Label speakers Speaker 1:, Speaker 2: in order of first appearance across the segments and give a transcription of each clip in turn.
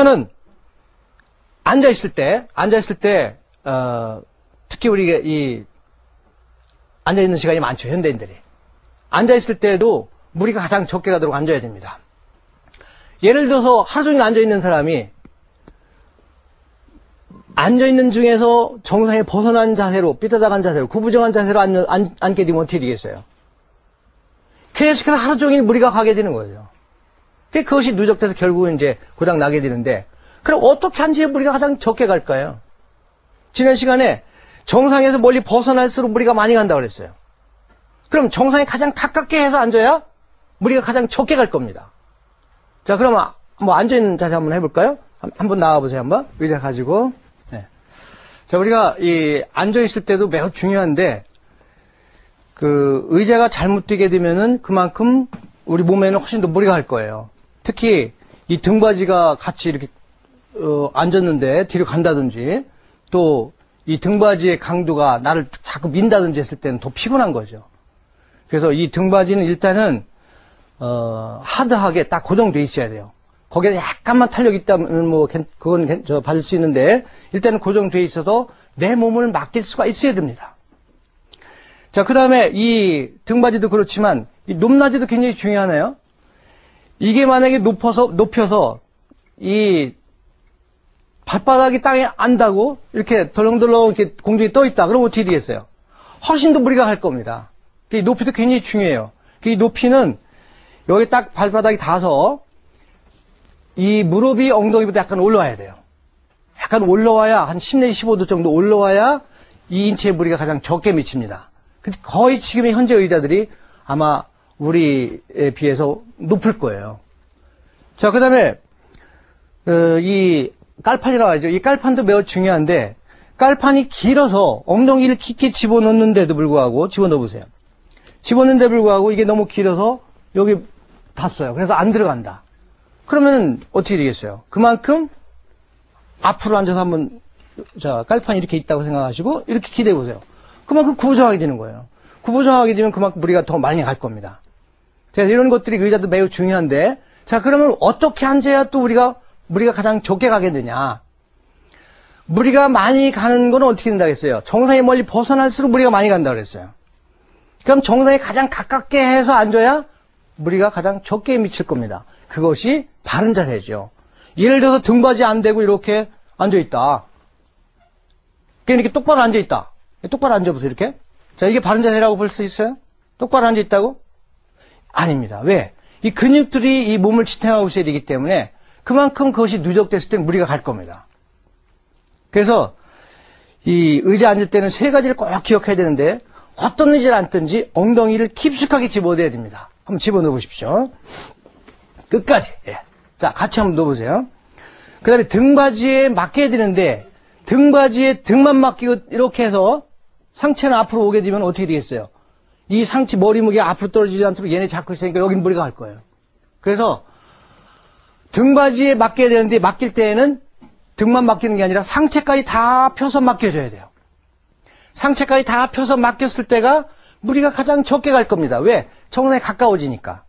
Speaker 1: 우선은 앉아있을 때, 특히 우리가 앉아있는 시간이 많죠, 현대인들이. 앉아있을 때에도 무리가 가장 적게 가도록 앉아야 됩니다. 예를 들어서 하루 종일 앉아있는 사람이 앉아있는 중에서 정상에 벗어난 자세로, 삐뚤어진 자세로, 구부정한 자세로 앉게 되면 어떻게 되겠어요? 계속해서 하루 종일 무리가 가게 되는 거죠. 그것이 누적돼서 결국은 이제 고장 나게 되는데, 그럼 어떻게 앉아야 무리가 가장 적게 갈까요? 지난 시간에 정상에서 멀리 벗어날수록 무리가 많이 간다고 그랬어요. 그럼 정상에 가장 가깝게 해서 앉아야 무리가 가장 적게 갈 겁니다. 자, 그러면 뭐 앉아있는 자세 한번 해볼까요? 한번 나와보세요, 한번. 의자 가지고. 네. 자, 우리가 앉아있을 때도 매우 중요한데, 의자가 잘못 되게 되면은 그만큼 우리 몸에는 훨씬 더 무리가 갈 거예요. 특히 이 등받이가 같이 이렇게 앉았는데 뒤로 간다든지, 또 이 등받이의 강도가 나를 자꾸 민다든지 했을 때는 더 피곤한 거죠. 그래서 이 등받이는 일단은 하드하게 딱 고정돼 있어야 돼요. 거기에 약간만 탄력이 있다면 뭐 그건 받을 수 있는데, 일단은 고정돼 있어서 내 몸을 맡길 수가 있어야 됩니다. 자, 그 다음에 이 등받이도 그렇지만 이 높낮이도 굉장히 중요하네요. 이게 만약에 높여서 이 발바닥이 땅에 안다고 이렇게 덜렁덜렁 이렇게 공중에 떠 있다. 그럼 어떻게 되겠어요? 훨씬 더 무리가 갈 겁니다. 이 높이도 굉장히 중요해요. 이 높이는 여기 딱 발바닥이 닿아서 이 무릎이 엉덩이보다 약간 올라와야 돼요. 약간 올라와야 한 10 내지 15도 정도 올라와야 이 인체의 무리가 가장 적게 미칩니다. 거의 지금의 현재 의자들이 아마 우리에 비해서 높을 거예요. 자, 그 다음에 이 깔판이라고 하죠. 이 깔판도 매우 중요한데, 깔판이 길어서 엉덩이를 깊게 집어넣는데도 불구하고, 집어넣어보세요. 집어넣는데도 불구하고 이게 너무 길어서 여기 닿았어요. 그래서 안 들어간다. 그러면 어떻게 되겠어요? 그만큼 앞으로 앉아서 한번, 자, 깔판이 이렇게 있다고 생각하시고 이렇게 기대해보세요. 그만큼 구부정하게 되는 거예요. 구부정하게 되면 그만큼 무리가 더 많이 갈 겁니다. 그래서 이런 것들이 의자도 매우 중요한데, 자, 그러면 어떻게 앉아야 또 무리가 가장 적게 가게 되냐? 무리가 많이 가는 건 어떻게 된다고 했어요? 정상에 멀리 벗어날수록 무리가 많이 간다고 그랬어요. 그럼 정상에 가장 가깝게 해서 앉아야 무리가 가장 적게 미칠 겁니다. 그것이 바른 자세죠. 예를 들어서 등받이 안 대고 이렇게 앉아있다. 그러니까 이렇게 똑바로 앉아있다. 똑바로 앉아보세요, 이렇게. 자, 이게 바른 자세라고 볼 수 있어요? 똑바로 앉아있다고? 아닙니다. 왜? 이 근육들이 이 몸을 지탱하고 있어야 되기 때문에 그만큼 그것이 누적됐을 때 무리가 갈 겁니다. 그래서 이 의자 앉을 때는 세 가지를 꼭 기억해야 되는데, 어떤 의자를 앉든지 엉덩이를 깊숙하게 집어넣어야 됩니다. 한번 집어넣어 보십시오. 끝까지. 예. 자, 같이 한번 넣어보세요. 그 다음에 등받이에 맡겨야 되는데, 등받이에 등만 맡기고 이렇게 해서 상체는 앞으로 오게 되면 어떻게 되겠어요? 이 상체 머리 무게가 앞으로 떨어지지 않도록 얘네 잡고 있으니까 여긴 무리가 갈 거예요. 그래서 등받이에 맡겨야 되는데, 맡길 때에는 등만 맡기는 게 아니라 상체까지 다 펴서 맡겨줘야 돼요. 상체까지 다 펴서 맡겼을 때가 무리가 가장 적게 갈 겁니다. 왜? 정상에 가까워지니까.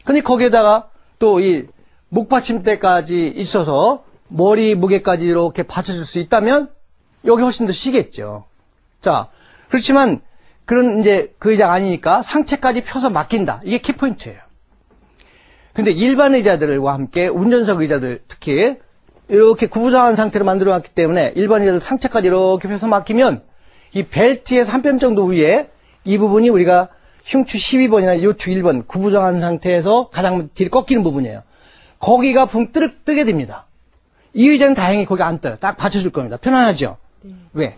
Speaker 1: 근데 거기에다가 또 이 목받침대까지 있어서 머리 무게까지 이렇게 받쳐줄 수 있다면 여기 훨씬 더 쉬겠죠. 자, 그렇지만 그런 이제 그 의자가 아니니까 상체까지 펴서 맡긴다. 이게 키포인트예요. 근데 일반 의자들과 함께 운전석 의자들 특히 이렇게 구부정한 상태로 만들어 놨기 때문에 일반 의자들 상체까지 이렇게 펴서 맡기면 이 벨트에서 한 뼘 정도 위에 이 부분이 우리가 흉추 12번이나 요추 1번 구부정한 상태에서 가장 뒤로 꺾이는 부분이에요. 거기가 붕 뜨게 됩니다. 이 의자는 다행히 거기 안 떠요. 딱 받쳐줄 겁니다. 편안하죠? 왜?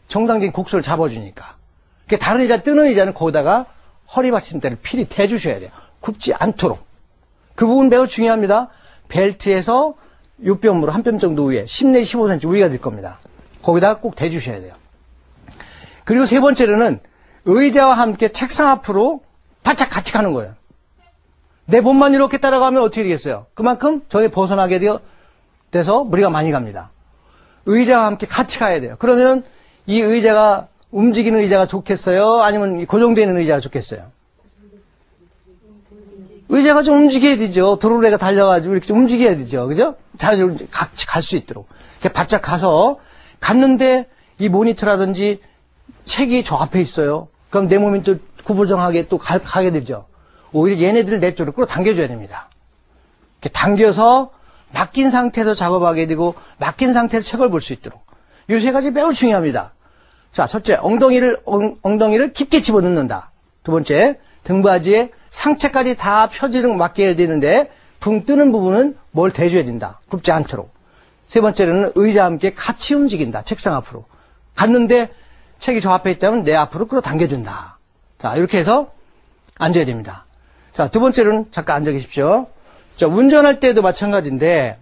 Speaker 1: 정상적인 곡선을 잡아주니까. 그러니까 다른 의자 뜨는 의자는 거기다가 허리 받침대를 필히 대주셔야 돼요. 굽지 않도록. 그 부분 매우 중요합니다. 벨트에서 요 뼘으로 한 뼘 정도 위에 10 내지 15cm 위가 될 겁니다. 거기다가 꼭 대주셔야 돼요. 그리고 세 번째로는 의자와 함께 책상 앞으로 바짝 같이 가는 거예요. 내 몸만 이렇게 따라가면 어떻게 되겠어요? 그만큼 저에 벗어나게 돼서 무리가 많이 갑니다. 의자와 함께 같이 가야 돼요. 그러면 이 의자가 움직이는 의자가 좋겠어요? 아니면 고정되어 있는 의자가 좋겠어요? 의자가 좀 움직여야 되죠. 도로래가 달려가지고 이렇게 좀 움직여야 되죠. 그죠? 자연스럽게 같이 갈 수 있도록. 이렇게 바짝 가서 갔는데 이 모니터라든지 책이 저 앞에 있어요. 그럼 내 몸이 또 구부정하게 또 가게 되죠. 오히려 얘네들을 내 쪽으로 끌어당겨줘야 됩니다. 이렇게 당겨서 맡긴 상태에서 작업하게 되고 맡긴 상태에서 책을 볼 수 있도록. 이 세 가지 매우 중요합니다. 자, 첫째, 엉덩이를 깊게 집어넣는다. 두 번째, 등받이에 상체까지 다 펴지는 맡겨야 되는데 붕 뜨는 부분은 뭘 대줘야 된다. 굽지 않도록. 세 번째로는 의자와 함께 같이 움직인다. 책상 앞으로. 갔는데 책이 저 앞에 있다면 내 앞으로 끌어당겨준다. 자, 이렇게 해서 앉아야 됩니다. 자, 두 번째로는 잠깐 앉아 계십시오. 자, 운전할 때도 마찬가지인데,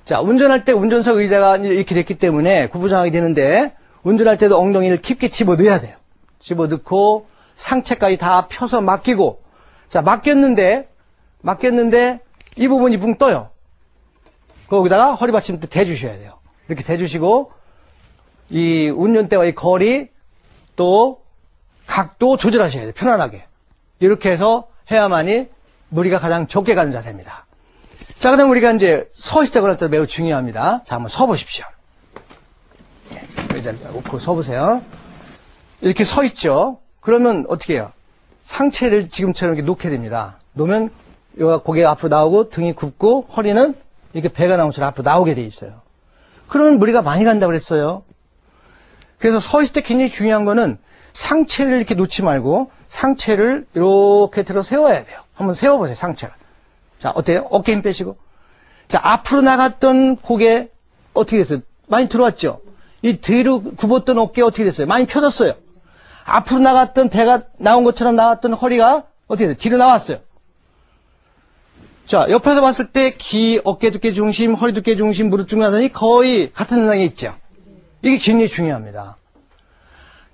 Speaker 1: 자, 운전할 때 운전석 의자가 이렇게 됐기 때문에 구부정하게 되는데, 운전할 때도 엉덩이를 깊게 집어넣어야 돼요. 집어넣고, 상체까지 다 펴서 맡기고, 자, 맡겼는데, 이 부분이 붕 떠요. 거기다가 허리 받침대 대주셔야 돼요. 이렇게 대주시고, 이 운전대와의 거리, 또, 각도 조절하셔야 돼요. 편안하게. 이렇게 해서 해야만이 무리가 가장 적게 가는 자세입니다. 자, 그 다음 우리가 이제 서 있을 때 그럴 때 매우 중요합니다. 자, 한번 서 보십시오. 의자를 놓고 서 보세요. 이렇게 서 있죠. 그러면 어떻게 해요? 상체를 지금처럼 이렇게 놓게 됩니다. 놓으면 고개가 앞으로 나오고 등이 굽고 허리는 이렇게 배가 나온 것처럼 앞으로 나오게 돼 있어요. 그러면 무리가 많이 간다고 그랬어요. 그래서 서 있을 때 굉장히 중요한 거는 상체를 이렇게 놓지 말고 상체를 이렇게 들어 세워야 돼요. 한번 세워보세요, 상체를. 자, 어때요? 어깨 힘 빼시고. 자, 앞으로 나갔던 고개 어떻게 됐어요? 많이 들어왔죠? 이 뒤로 굽었던 어깨 어떻게 됐어요? 많이 펴졌어요. 앞으로 나갔던 배가 나온 것처럼 나왔던 허리가 어떻게 됐어요? 뒤로 나왔어요. 자, 옆에서 봤을 때 어깨 두께 중심, 허리 두께 중심, 무릎 중간선이 거의 같은 선상에 있죠? 이게 굉장히 중요합니다.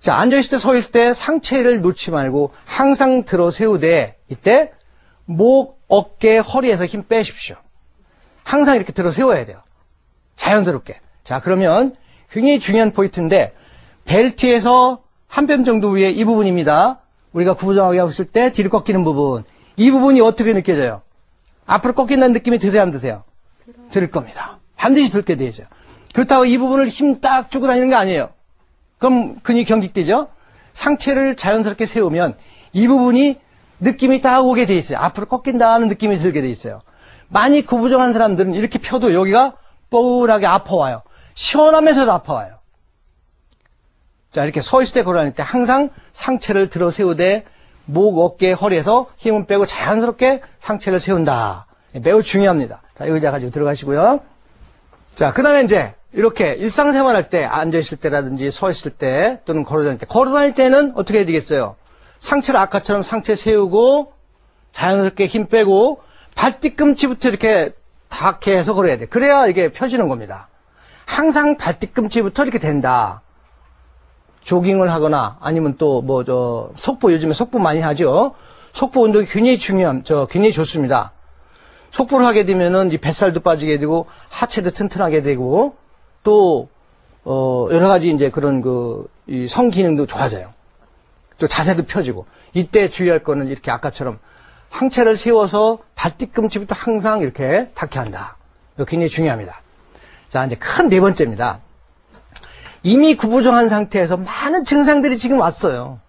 Speaker 1: 자, 앉아있을 때, 서 있을 때 상체를 놓지 말고 항상 들어 세우되 이때 목, 어깨, 허리에서 힘 빼십시오. 항상 이렇게 들어 세워야 돼요. 자연스럽게. 자, 그러면 굉장히 중요한 포인트인데 벨트에서 한 뼘 정도 위에 이 부분입니다. 우리가 구부정하게 하고 있을 때 뒤로 꺾이는 부분. 이 부분이 어떻게 느껴져요? 앞으로 꺾인다는 느낌이 드세요, 안 드세요? 들 겁니다. 반드시 들게 되죠. 그렇다고 이 부분을 힘 딱 주고 다니는 거 아니에요. 그럼 근육이 경직되죠? 상체를 자연스럽게 세우면 이 부분이 느낌이 딱 오게 돼 있어요. 앞으로 꺾인다는 느낌이 들게 돼 있어요. 많이 구부정한 사람들은 이렇게 펴도 여기가 뻐울하게 아파와요. 시원하면서도 아파와요. 자, 이렇게 서 있을 때 걸어다닐 때 항상 상체를 들어 세우되 목, 어깨, 허리에서 힘을 빼고 자연스럽게 상체를 세운다. 매우 중요합니다. 자, 의자 가지고 들어가시고요. 자, 그 다음에 이제 이렇게 일상생활 할 때, 앉아있을 때라든지 서 있을 때 또는 걸어다닐 때. 걸어다닐 때는 어떻게 해야 되겠어요? 상체를 아까처럼 상체 세우고 자연스럽게 힘 빼고 발뒤꿈치부터 이렇게 닿게 해서 걸어야 돼. 그래야 이게 펴지는 겁니다. 항상 발뒤꿈치부터 이렇게 된다. 조깅을 하거나 아니면 또 속보, 요즘에 속보 많이 하죠. 속보 운동이 굉장히 굉장히 좋습니다. 속보를 하게 되면은 이 뱃살도 빠지게 되고 하체도 튼튼하게 되고 또 여러 가지 이제 그런 이 성기능도 좋아져요. 또 자세도 펴지고. 이때 주의할 거는 이렇게 아까처럼 상체를 세워서 발뒤꿈치부터 항상 이렇게 닿게 한다. 이거 굉장히 중요합니다. 자, 이제 큰 네 번째입니다. 이미 구부정한 상태에서 많은 증상들이 지금 왔어요.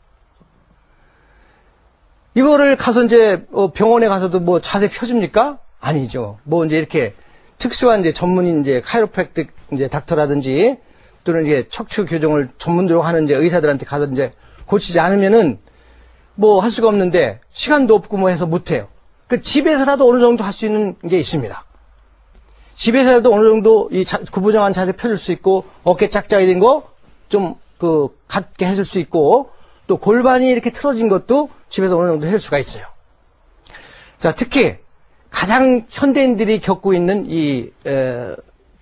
Speaker 1: 이거를 가서 이제 병원에 가서도 자세 펴줍니까? 아니죠. 이제 이렇게 특수한 이제 전문인 이제 카이로프랙틱 이제 닥터라든지 또는 이제 척추 교정을 전문적으로 하는 이제 의사들한테 가서 이제 고치지 않으면은 할 수가 없는데 시간도 없고 해서 못해요. 그 집에서라도 어느 정도 할 수 있는 게 있습니다. 집에서라도 어느 정도 이 구부정한 자세 펴줄 수 있고 어깨 짝짝이 된 거 좀 갖게 해줄 수 있고 또 골반이 이렇게 틀어진 것도 집에서 어느 정도 해줄 수가 있어요. 자, 특히 가장 현대인들이 겪고 있는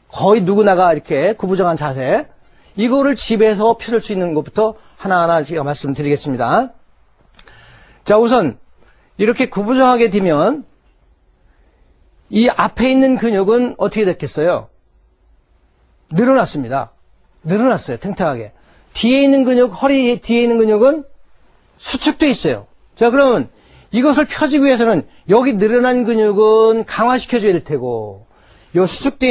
Speaker 1: 거의 누구나가 이렇게 구부정한 자세, 이거를 집에서 펴줄 수 있는 것부터 하나하나 제가 말씀드리겠습니다. 자, 우선 이렇게 구부정하게 되면 이 앞에 있는 근육은 어떻게 됐겠어요? 늘어났습니다. 늘어났어요. 탱탱하게. 뒤에 있는 근육, 허리 뒤에 있는 근육은 수축돼 있어요. 자, 그러면 이것을 펴주기 위해서는 여기 늘어난 근육은 강화시켜줘야 될 테고, 요 수축돼